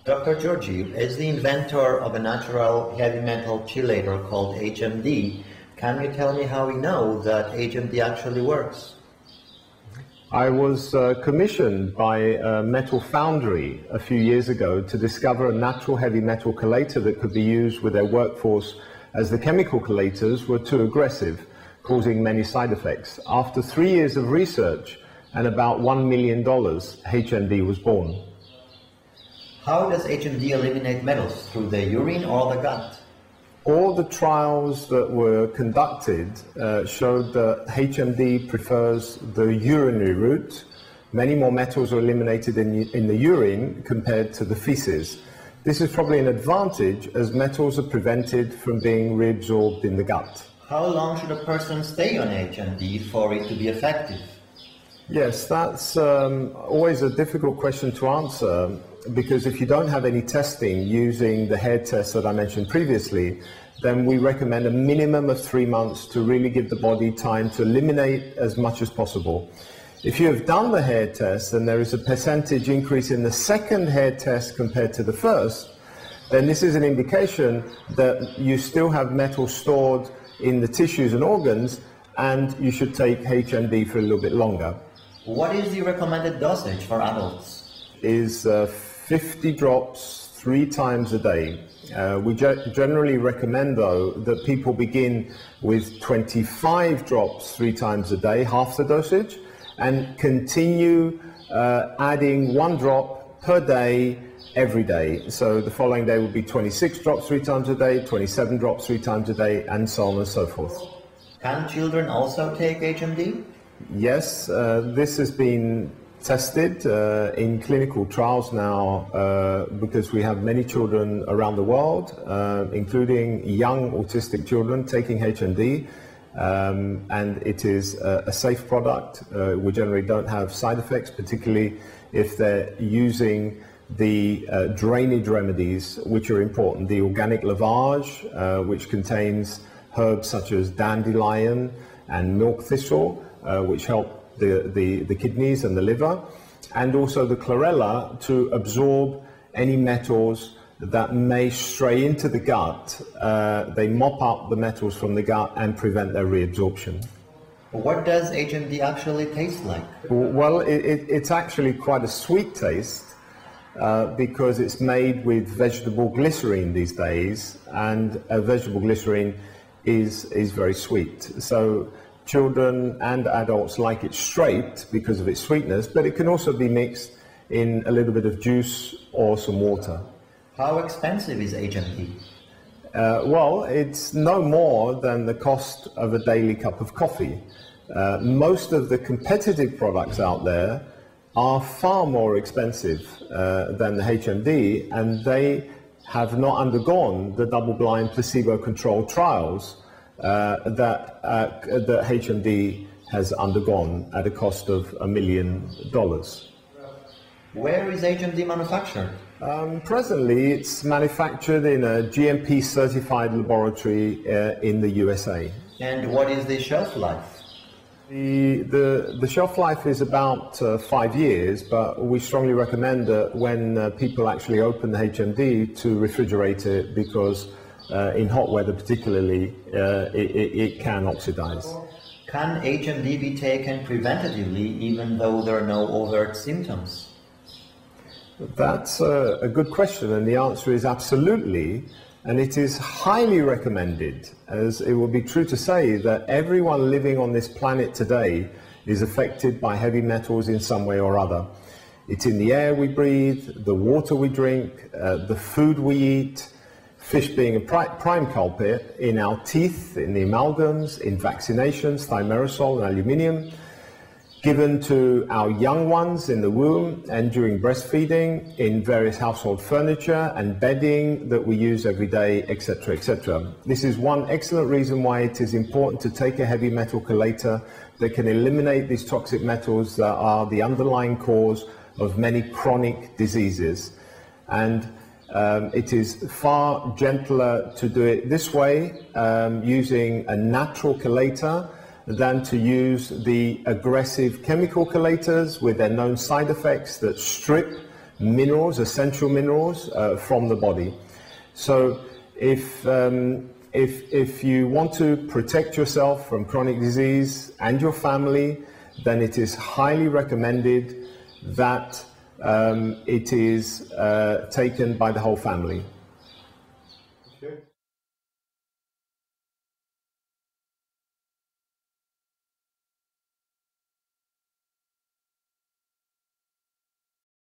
Dr. Georgiou is the inventor of a natural heavy metal chelator called HMD. Can you tell me how we know that HMD actually works? I was commissioned by a metal foundry a few years ago to discover a natural heavy metal chelator that could be used with their workforce, as the chemical chelators were too aggressive, causing many side effects. After 3 years of research and about $1 million, HMD was born. How does HMD eliminate metals? Through the urine or the gut? All the trials that were conducted showed that HMD prefers the urinary route. Many more metals are eliminated in the urine compared to the feces. This is probably an advantage, as metals are prevented from being reabsorbed in the gut. How long should a person stay on HMD for it to be effective? Yes, that's always a difficult question to answer, because if you don't have any testing using the hair test that I mentioned previously, then we recommend a minimum of 3 months to really give the body time to eliminate as much as possible. If you have done the hair test and there is a percentage increase in the second hair test compared to the first, then this is an indication that you still have metal stored in the tissues and organs, and you should take HMD for a little bit longer. What is the recommended dosage for adults? Is 50 drops 3 times a day. We generally recommend, though, that people begin with 25 drops 3 times a day, half the dosage, and continue adding 1 drop per day every day. So the following day would be 26 drops 3 times a day, 27 drops 3 times a day, and so on and so forth. Can children also take HMD? Yes, this has been tested in clinical trials now, because we have many children around the world, including young autistic children, taking HMD, and it is a safe product. We generally don't have side effects, particularly if they're using the drainage remedies, which are important. The organic lavage, which contains herbs such as dandelion and milk thistle, which help the kidneys and the liver, and also the chlorella to absorb any metals that may stray into the gut. They mop up the metals from the gut and prevent their reabsorption. What does HMD actually taste like? Well, it's actually quite a sweet taste, because it's made with vegetable glycerine these days, and vegetable glycerine is very sweet. So children and adults like it straight because of its sweetness, but it can also be mixed in a little bit of juice or some water. How expensive is HMD? Well, it's no more than the cost of a daily cup of coffee. Most of the competitive products out there are far more expensive than the HMD, and they have not undergone the double-blind placebo-controlled trials that HMD has undergone at a cost of $1 million. Where is HMD manufactured? Presently, it's manufactured in a GMP-certified laboratory in the USA. And what is the shelf life? The shelf life is about 5 years, but we strongly recommend that when people actually open the HMD to refrigerate it, because in hot weather particularly, it can oxidize. Can HMD be taken preventatively even though there are no overt symptoms? That's a good question, and the answer is absolutely. And it is highly recommended, as it would be true to say that everyone living on this planet today is affected by heavy metals in some way or other. It's in the air we breathe, the water we drink, the food we eat, fish being a prime culprit, in our teeth, in the amalgams, in vaccinations, thimerosal and aluminium, given to our young ones in the womb and during breastfeeding, in various household furniture and bedding that we use every day, etc., etc. This is one excellent reason why it is important to take a heavy metal chelator that can eliminate these toxic metals that are the underlying cause of many chronic diseases. And it is far gentler to do it this way, using a natural chelator, than to use the aggressive chemical chelators with their known side effects that strip minerals, essential minerals from the body. So if you want to protect yourself from chronic disease and your family, then it is highly recommended that it is taken by the whole family.